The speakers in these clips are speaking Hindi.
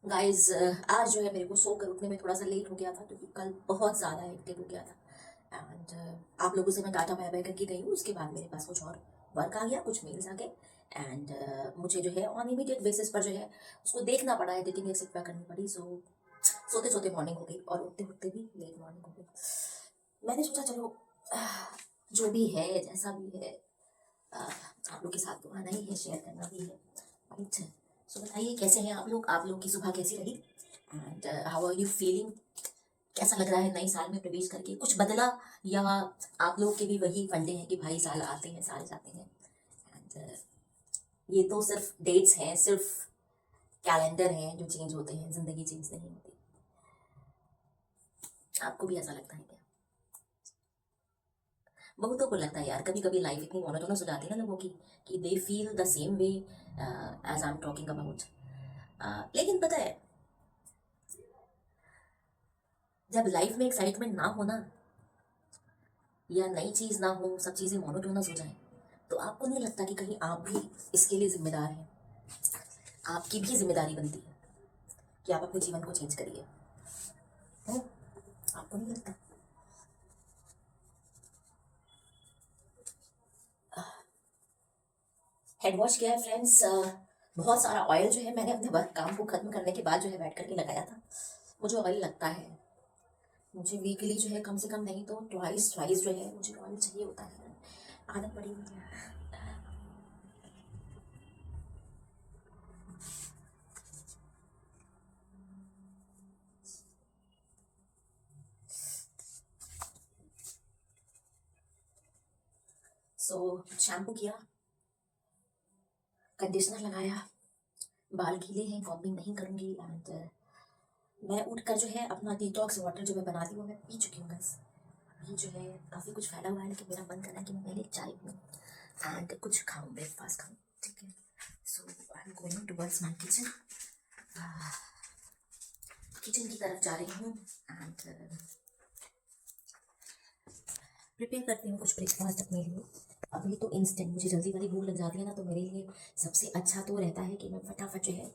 गाइस आज जो है मेरे को सोकर उठने में थोड़ा सा लेट हो गया था क्योंकि कल बहुत ज़्यादा हेक्टिक हो गया था। एंड आप लोगों से मैं डाटा बाय बाय करके गई हूँ। उसके बाद मेरे पास कुछ और वर्क आ गया, कुछ मेल्स आ गए। एंड मुझे जो है ऑन इमीडिएट बेसिस पर जो है उसको देखना पड़ा, एडिटिंग एक्सेट्रा करनी पड़ी। सोते सोते मॉर्निंग हो गई और उठते उठते भी लेट मॉर्निंग हो गई। मैंने सोचा चलो जो भी है जैसा भी है आप लोग के साथ तो आना ही है, शेयर करना भी है। राइट। सो बताइए कैसे हैं आप लोग की सुबह कैसी रही and how are you feeling. कैसा लग रहा है नए साल में प्रवेश करके, कुछ बदला या आप लोग के भी वही फंडे हैं कि भाई साल आते हैं साल जाते हैं। एंड ये तो सिर्फ डेट्स हैं, सिर्फ कैलेंडर हैं जो चेंज होते हैं, जिंदगी चेंज नहीं होती। आपको भी ऐसा लगता है क्या? बहुतों को लगता है यार, कभी कभी लाइफ इतनी मोनोटोनस हो जाती है ना लोगों की कि they feel the same way as I am talking about. लेकिन पता है, जब लाइफ में एक्साइटमेंट ना हो ना, या नई चीज ना हो, सब चीजें मोनोटोनस हो जाए, तो आपको नहीं लगता कि कहीं आप भी इसके लिए जिम्मेदार हैं? आपकी भी जिम्मेदारी बनती है कि आप अपने जीवन को चेंज करिए। है? आपको नहीं लगता? हेड वॉश किया है फ्रेंड्स। बहुत सारा ऑयल जो है मैंने अपने वर्क काम को खत्म करने के बाद जो है बैठ करके लगाया था। मुझे ऑयल लगता है, मुझे वीकली जो है कम से कम नहीं तो ट्वाइस ट्वाइस जो है मुझे ऑयल चाहिए होता है। आदत पड़ी हुई है। सो शैम्पू किया, कंडीशनर लगाया, बाल गीले हैं, कॉम्बिंग नहीं करूँगी। एंड मैं उठकर जो है अपना डिटॉक्स वाटर जो मैं बनाती हूँ मैं पी चुकी हूँ बस। अभी जो है काफ़ी कुछ फैला हुआ है लेकिन मेरा मन कर रहा है कि मैं पहले चाय पीऊँ एंड कुछ खाऊँ, ब्रेकफास्ट खाऊँ। ठीक है। So I am going towards my kitchen. Kitchen की तरफ जा रही हूँ एंड प्रिपेयर करती हूँ कुछ ब्रेकफास्ट अपने लिए। अभी तो इंस्टेंट मुझे जल्दी वाली भूख लग जाती है ना, तो मेरे लिए सबसे अच्छा तो रहता है कि मैं फटाफट जो है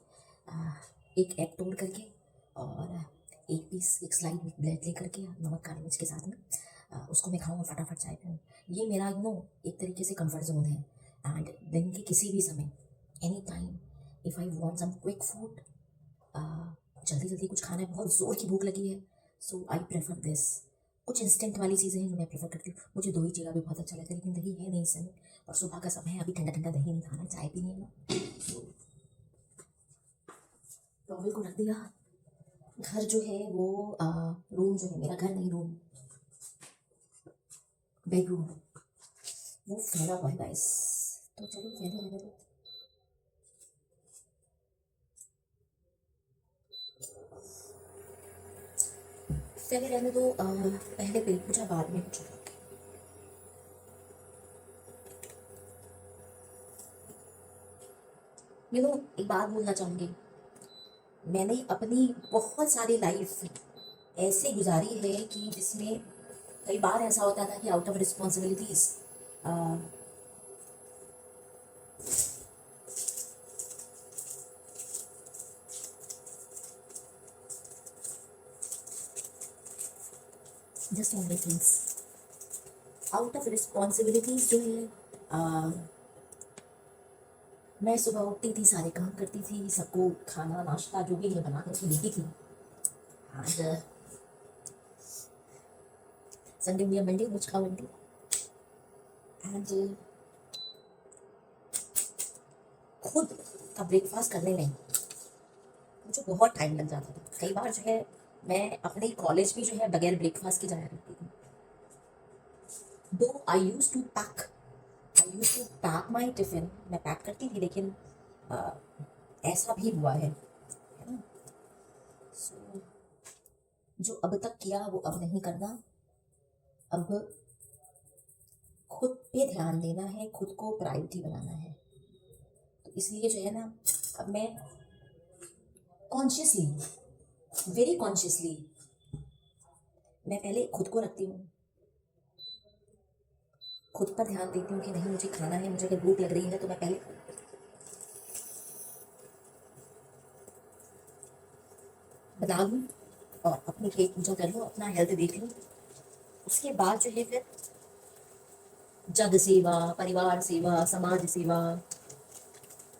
एक एग तोड़ करके और एक पीस एक स्लाइड ब्रेड ले करके नमक काली मिर्च के साथ में उसको मैं खाऊँ और फटाफट चाय पीऊँ। ये मेरा एक तरीके से कंफर्ट जोन है। एंड दिन के किसी भी समय, any time, if I want some quick food, जल्दी जल्दी कुछ खाना है, बहुत ज़ोर की भूख लगी है, सो आई प्रेफर दिस। कुछ इंस्टेंट वाली चीज़ें हैं जो मैं प्रेफर करती हूँ। मुझे दही चीला भी बहुत अच्छा लगता है लेकिन दही है नहीं इस समय, और सुबह का समय है, अभी ठंडा ठंडा दही नहीं खाना, चाय पीनी है ना। टॉवल को रख दिया। घर जो है वो रूम जो है, मेरा घर नहीं रूम, बेडरूम, वो फैला हुआ है गाइस। तो चलो फैले रहने दो। फैले रहने दो। पहले पेट पूजा बाद में कुछ। एक बात बोलना चाहूँगी। मैंने अपनी बहुत सारी लाइफ ऐसे गुजारी है कि जिसमें कई बार ऐसा होता था कि out of responsibilities just only things, out of responsibilities जो है मैं सुबह उठती थी, सारे काम करती थी, सबको खाना नाश्ता जो भी है बना करके देती थी। एंड संडे या मंडे मुझ खा मंडे। एंड खुद का ब्रेकफास्ट करने में मुझे बहुत टाइम लग जाता था। कई बार जो है मैं अपने कॉलेज भी जो है बगैर ब्रेकफास्ट के जाया करती थी। Though I use to pack my tiffin, मैं पैक करती थी लेकिन uh, ऐसा भी हुआ है ना। So, जो अब तक किया वो अब नहीं करना। अब खुद पे ध्यान देना है, खुद को प्रायोरिटी बनाना है। तो इसलिए जो है ना, अब मैं कॉन्शियसली, वेरी कॉन्शियसली, मैं पहले खुद को रखती हूँ, खुद पर ध्यान देती हूँ कि नहीं मुझे खाना है, मुझे अगर भूख लग रही है तो मैं पहले बना लूँ और अपनी पेट पूजा कर लूँ, अपना हेल्थ देख लूँ। उसके बाद जो है फिर जग सेवा, परिवार सेवा, समाज सेवा,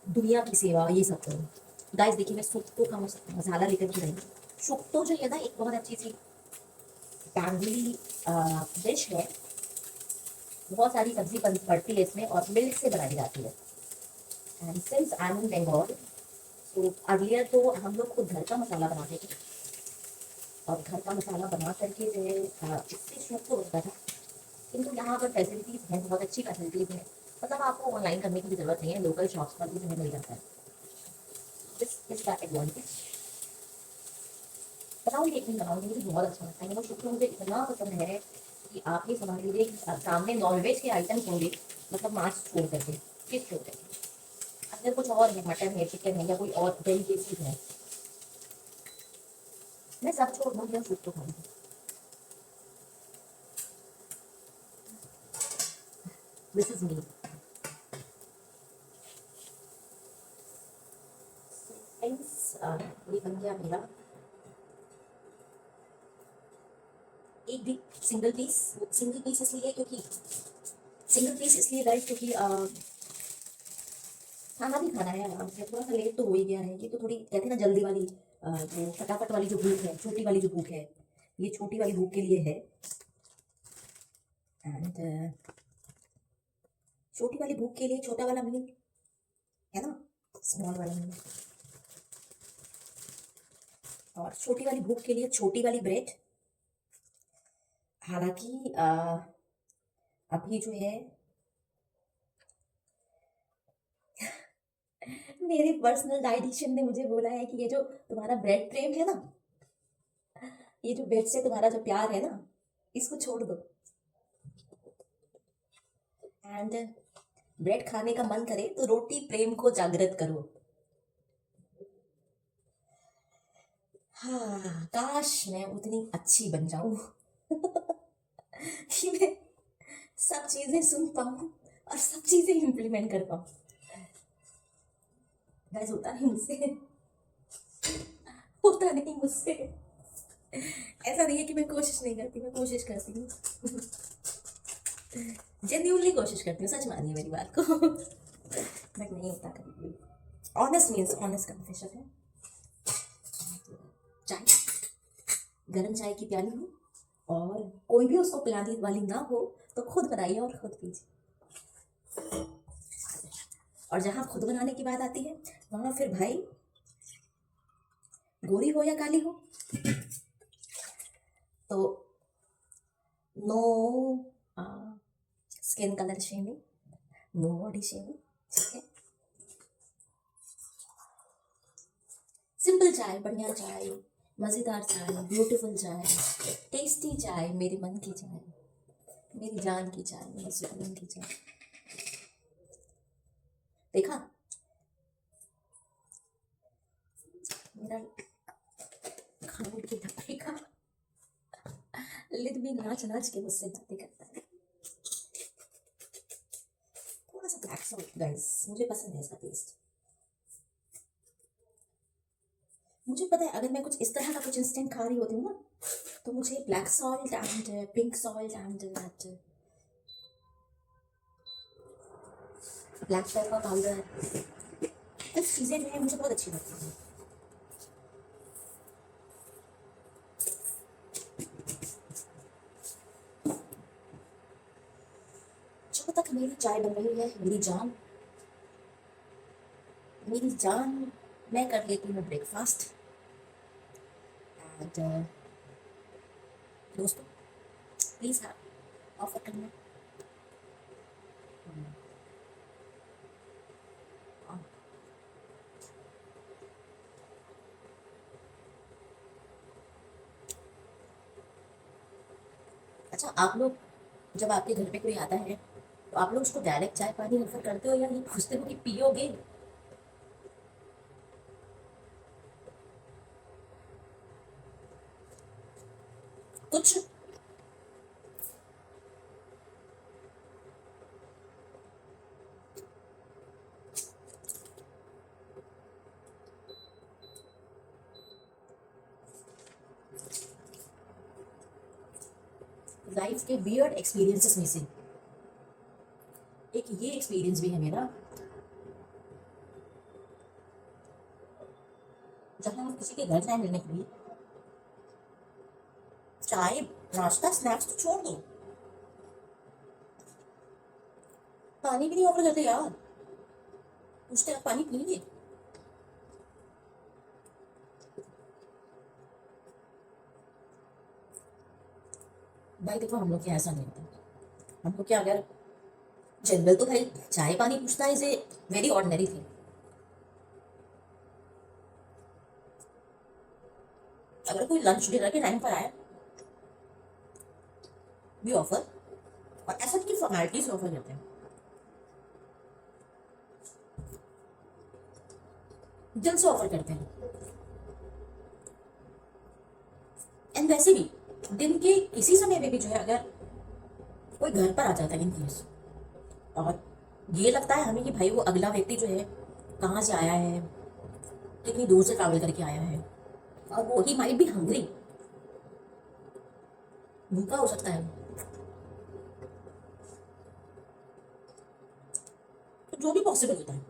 दुनिया की सेवा, ये सब करूँ। गाइस देखिए, मैं सुक्तो का मसाला लेकर के रही हूँ। सुक्तो जो है ना, एक बहुत अच्छी सी फैमिली डिश है। बहुत सारी सब्जी पड़ती है इसमें और मिल्क से बनाई जाती है। एंड सिंस आई एम इन बंगाल, तो अर्लियर तो हम लोग खुद घर का मसाला बनाते थे और घर का मसाला बना करके जो है इससे सुक्तो बनता था। किंतु यहाँ पर फैसिलिटीज़ हैं, बहुत अच्छी फैसिलिटीज़ हैं। मतलब आपको ऑनलाइन करने की भी ज़रूरत नहीं है, लोकल शॉप्स पर भी जो है मिल जाता है। This is the advantage. बनाऊंगी, एक दिन बनाऊंगी, मुझे बहुत अच्छा लगता है। वो शुक्र मुझे इतना पसंद है कि आप ये समझ लीजिए कि सामने नॉनवेज के आइटम्स होंगे, मतलब मांस छोड़ करके, फिश छोड़ करके, अगर कुछ और है, मटन है, चिकन है या कोई और डेलिकेसीज है, मैं सब छोड़ दूँगी और शुक्र खाऊंगी। This is me. ये बन गया मेरा एक भी सिंगल पीस। सिंगल पीस इसलिए क्योंकि सिंगल पीस इसलिए गाइस क्योंकि खाना भी खाना है आराम से। थोड़ा सा लेट तो हो ही गया है। ये तो थोड़ी कहते हैं ना जल्दी वाली, जो फटाफट वाली जो भूख है, छोटी वाली जो भूख है, ये छोटी वाली भूख के लिए है। एंड छोटी वाली भूख के लिए छोटा वाला मील है ना, स्मॉल वाला मील। और छोटी वाली भूख के लिए छोटी वाली ब्रेड। हालांकि अभी जो है मेरे पर्सनल डाइटिशियन ने मुझे बोला है कि ये जो तुम्हारा ब्रेड प्रेम है ना, ये जो ब्रेड से तुम्हारा जो प्यार है ना, इसको छोड़ दो। एंड ब्रेड खाने का मन करे तो रोटी प्रेम को जागृत करो। हाँ, काश मैं उतनी अच्छी बन जाऊं कि मैं सब चीजें सुन पाऊं और सब चीजें इम्प्लीमेंट कर पाऊं। गाइस होता नहीं मुझसे, होता नहीं मुझसे। ऐसा नहीं है कि मैं कोशिश नहीं करती, मैं कोशिश करती हूँ। जेन्युइनली कोशिश करती हूँ, सच मानिए मेरी बात को। बट नहीं होता कभी। ऑनेस्ट मीन्स ऑनेस्ट कन्फेशन है। चाय, गर्म चाय की प्याली हो और कोई भी उसको पिलाने वाली ना हो तो खुद बनाइए और खुद पीजिए। और जहाँ खुद बनाने की बात आती है, वहाँ फिर भाई गोरी हो या काली हो, तो no skin colour shaming, no body shaming, ठीक है। सिंपल चाय, बढ़िया चाय, मज़ेदार चाय, ब्यूटीफुल चाय, टेस्टी चाय, मेरे मन की चाय, मेरी जान की चाय, मेरी सुकून की चाय। देखा मेरा खाने के ढक्के का लिड भी नाच नाच के मुझसे बातें करता है। थोड़ा सा ब्लैक सॉल्ट गाइस, मुझे पसंद है इसका टेस्ट। मुझे पता है अगर मैं कुछ इस तरह का कुछ इंस्टेंट खा रही होती हूँ ना, तो मुझे black salt and pink salt and that black pepper powder, कुछ चीज़ें जो है मुझे बहुत अच्छी लगती हैं। जब तक मेरी चाय बन रही है मेरी जान, मैं कर लेती हूँ ब्रेकफास्ट। एंड दोस्तों प्लीज़ आप ऑफर करना। अच्छा, आप लोग जब आपके घर पे कोई आता है तो आप लोग उसको डायरेक्ट चाय पानी ऑफर करते हो या ये पूछते हो कि पियोगे? कुछ लाइफ के वियर्ड एक्सपीरियंसेस में से एक ये एक्सपीरियंस भी है मेरा, जहाँ हम किसी के घर जाए मिलने के लिए, चाय नाश्ता स्नैक्स तो छोड़ दो, पानी भी नहीं ऑफर करते यार। पूछते आप पानी पिएंगे? भाई देखो हम लोग क्या ऐसा नहीं होता, हम लोग क्या अगर जनरल तो भाई चाय पानी पूछना is a very ordinary thing. अगर कोई लंच डिनर के टाइम पर आया भी ऑफर, और ऐसा नहीं कि फॉर्मेलिटी से ऑफर करते हैं, दिल से ऑफर करते हैं। एंड वैसे भी दिन के किसी समय में भी जो है अगर कोई घर पर आ जाता है इन केस, और ये लगता है हमें कि भाई वो अगला व्यक्ति जो है कहाँ से आया है, कितनी दूर से ट्रैवल करके आया है, और वो ही माइट भी हंग्री, भूखा हो सकता है, तो जो भी पॉसिबल होता है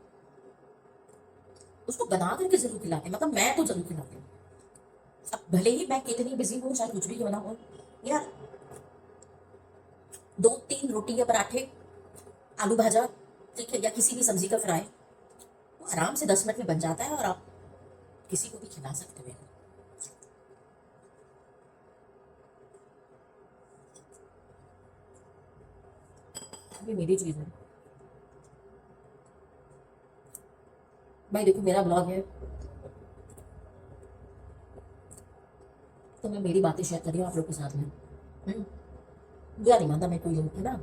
उसको बना करके जरूर खिलाते हैं। मतलब मैं तो जरूर खिलाती हूँ, अब भले ही मैं कितनी बिजी हूँ, चाहे कुछ भी क्यों ना हो यार, 2-3 रोटी या पराठे, आलू भाजा, ठीक है, या किसी भी सब्जी का फ्राई, वो आराम से 10 मिनट में बन जाता है और आप किसी को भी खिला सकते हो। ये मेरी चीज है भाई। देखो मेरा ब्लॉग है तो मैं मेरी बातें शेयर कर रही हूँ आप लोग के साथ में। बुरा नहीं मानता मैं कोई लोग, है ना।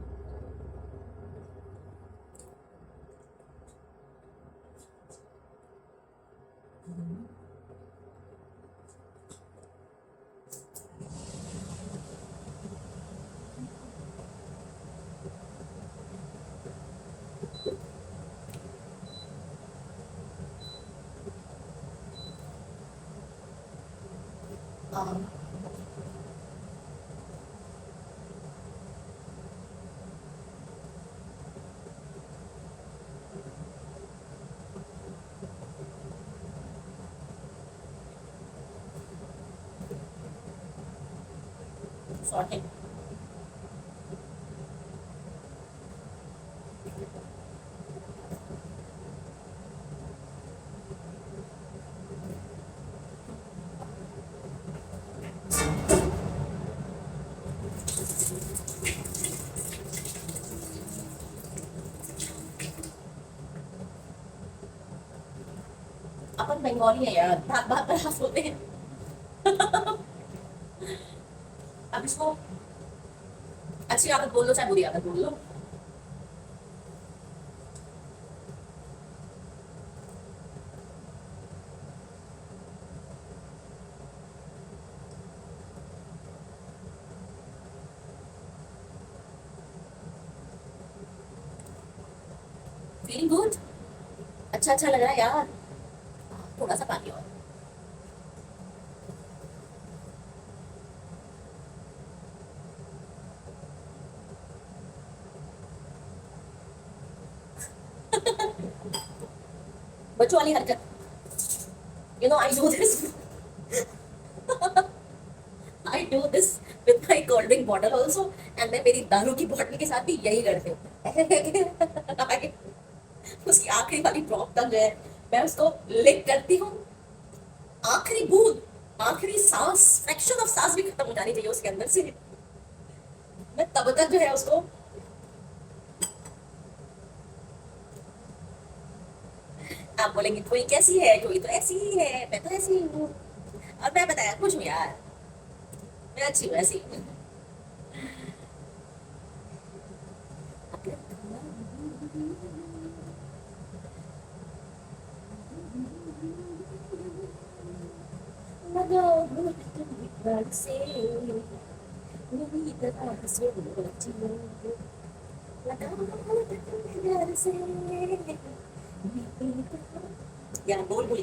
सॉर्टेड। अपन बंगाली है यार, बात बात पर हंस होते हैं। अब इसको अच्छी आदत बोल लो चाहे बुरी आदत बोल लो, फीलिंग गुड, अच्छा अच्छा लग रहा है यार, थोड़ा सा पानी और। बच्चों वाली हरकत, you know I do this, I do this with my cold drink bottle also, and मैं मेरी दारू की बोतल के साथ भी यही करती हूँ। उसकी आखिरी वाली ड्रॉप तक जो है मैं उसको लिक करती हूँ, आखिरी बूंद, आखिरी सांस, फ्रैक्शन ऑफ सांस भी खत्म हो जानी चाहिए उसके अंदर से, मैं तब तक जो है उसको। आप बोलेंगे कोई कैसी है, कोई तो ऐसी ही है, मैं तो ऐसी ही हूँ, और मैं बताया कुछ हूँ यार, मैं अच्छी हूँ ऐसी। से मेरी तरह से लगा से यार बोल बोल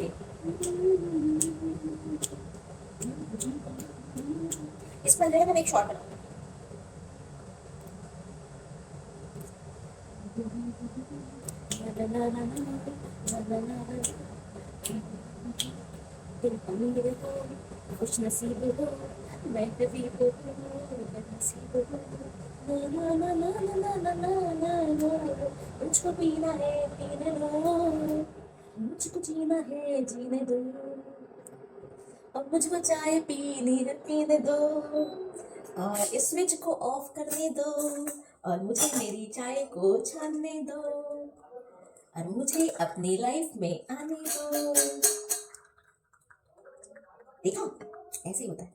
इस पर जो है मैं एक शॉर्ट बनाऊंगा, दिल अमीर हो, खुश नसीब हो, मैं गरीब हो, बदनसीब हो। ना ना ना ना ना ना ना ना ना ना, मुझको पीना है पीने दो, मुझको जीना है जीने दो, और मुझको चाय पीनी है पीने दो, और इस स्विच को ऑफ करने दो, और मुझे मेरी चाय को छानने दो, और मुझे अपनी लाइफ में आने दो। देखो ऐसे ही होता है।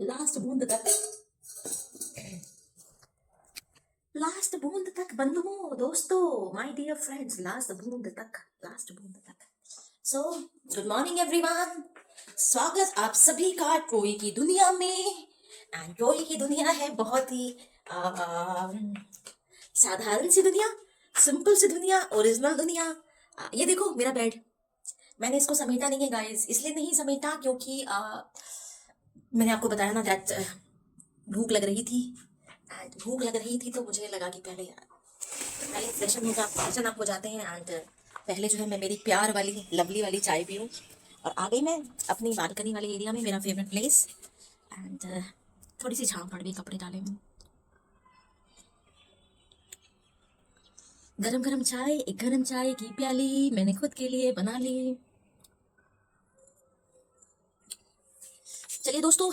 लास्ट बूंद तक, लास्ट बूंद तक बंधुओं दोस्तों, माय डियर फ्रेंड्स, लास्ट बूंद तक, लास्ट बूंद तक। सो गुड मॉर्निंग एवरीवन, स्वागत आप सभी का ट्रोई की दुनिया में। एंड ट्रोई की दुनिया है बहुत ही साधारण सी दुनिया, सिंपल सी दुनिया, ओरिजिनल दुनिया। ये देखो मेरा बेड, मैंने इसको समेटा नहीं है गाइस, इसलिए नहीं समेटा क्योंकि मैंने आपको बताया ना दैट भूख लग रही थी, एंड भूख लग रही थी तो मुझे लगा कि पहले फ्रेशन अप हो जाते हैं, एंड पहले जो है मैं मेरी प्यार वाली लवली वाली चाय पीऊँ। और आ गई मैं अपनी बालकनी वाले एरिया में, मेरा फेवरेट प्लेस, एंड थोड़ी सी छाँव पड़ गई, कपड़े डाले हुए, गरम गरम चाय, एक गरम चाय की प्याली मैंने खुद के लिए बना ली। चलिए दोस्तों,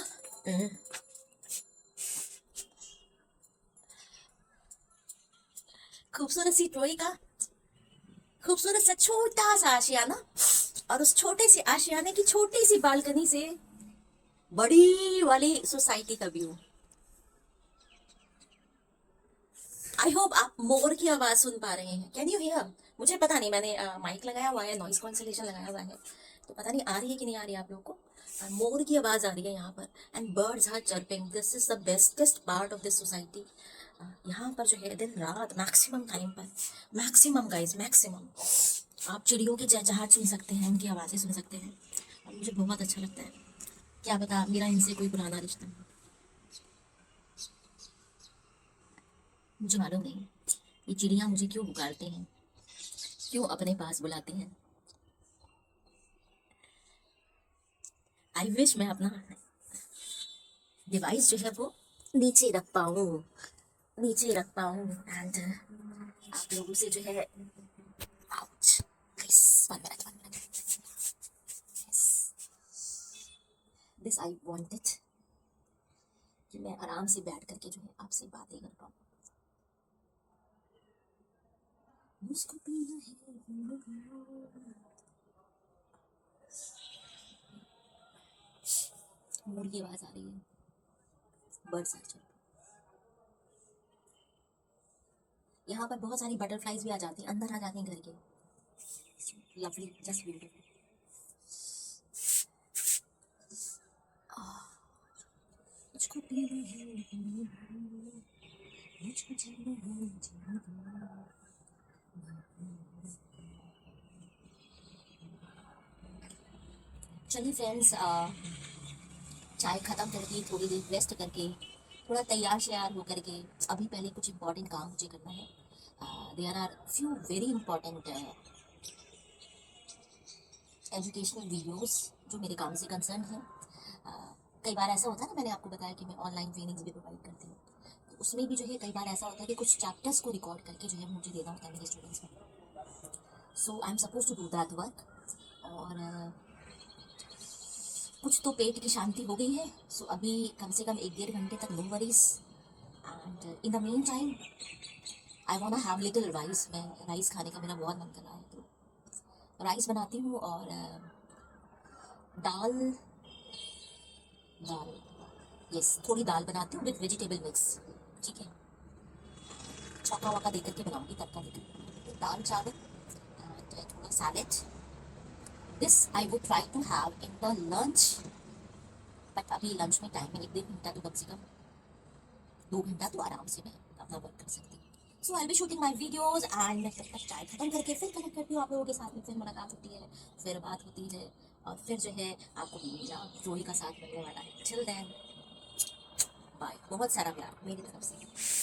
खूबसूरत सी ट्रोई का खूबसूरत सा छोटा सा आशियाना, और उस छोटे से आशियाने की छोटी सी बालकनी से बड़ी वाली सोसाइटी का व्यू। आई होप आप मोर की आवाज सुन पा रहे हैं। Can you here? मुझे पता नहीं, मैंने माइक लगाया हुआ है, नॉइस कैंसलेशन लगाया हुआ है, तो पता नहीं आ रही है कि नहीं आ रही है आप लोगों को। मोर की आवाज आ रही है यहाँ पर, and birds are chirping. This is the bestest part of this society. यहाँ पर जो है दिन रात मैक्सिमम टाइम पर, मैक्सिमम गाइज मैक्सिमम, आप चिड़ियों की चहचहाट सुन सकते हैं, उनकी आवाज़ें सुन सकते हैं, और मुझे बहुत अच्छा लगता है। क्या पता मेरा इनसे कोई पुराना रिश्ता है, मुझे मालूम नहीं ये चिड़िया मुझे क्यों पुकारती हैं, क्यों अपने पास बुलाती हैं। आई विश मैं अपना डिवाइस जो है वो नीचे रख पाऊँ, नीचे रख पाऊँ, एंड आप लोगों से जो है ouch please 1 minute this I wanted कि मैं आराम से बैठ करके जो है आपसे बातें कर पाऊँ। मुझको पीना है, मोर की आवाज आ रही है, बर्ड्स आर चर्पिंग। यहाँ पर बहुत सारी बटरफ्लाइज भी आ जाती हैं, अंदर आ जाती हैं घर के। Lovely, just beautiful. मुझको पीना है, मुझको जीना है, जीना है। चलिए फ्रेंड्स, चाय ख़त्म करके थोड़ी देर रेस्ट करके थोड़ा तैयार श्यार हो करके अभी पहले कुछ इम्पोर्टेंट काम मुझे करना है। There are few very important educational videos जो मेरे काम से कंसर्न है। कई बार ऐसा होता है ना, मैंने आपको बताया कि मैं ऑनलाइन ट्रेनिंग्स भी प्रोवाइड करती हूँ, तो उसमें भी जो है कई बार ऐसा होता है कि कुछ चैप्टर्स को रिकॉर्ड करके जो है मुझे देना होता है मेरे स्टूडेंट्स को। So I am suppose to do that work, और कुछ तो पेट की शांति हो गई है। सो अभी कम से कम 1-1.5 घंटे तक no worries, and in the main time I want have little rice. मैं राइस खाने का मेरा बहुत मन कर रहा है, तो राइस बनाती हूँ, और दाल दाल यस, थोड़ी दाल बनाती हूँ विथ वेजिटेबल मिक्स, ठीक है, चौका वौका दे करके बनाऊँगी, तड़का देकर दाल चावल एंड थोड़ा salad. This I would try to have in the lunch, but अभी लंच में टाइम है 1-1.5 घंटा, तो कम से कम 2 घंटा तो आराम से मैं अपना वर्क कर सकती हूँ। So I be shooting my videos, and मैं तब तक चाय खत्म करके फिर कनेक्ट करती हूँ आप लोगों के साथ में, फिर मुलाकात होती है, फिर बात होती है, और फिर जो है आपको मेरा जोड़ी का साथ मिलने वाला है। Till then bye. बहुत सारा प्यार मेरी तरफ से।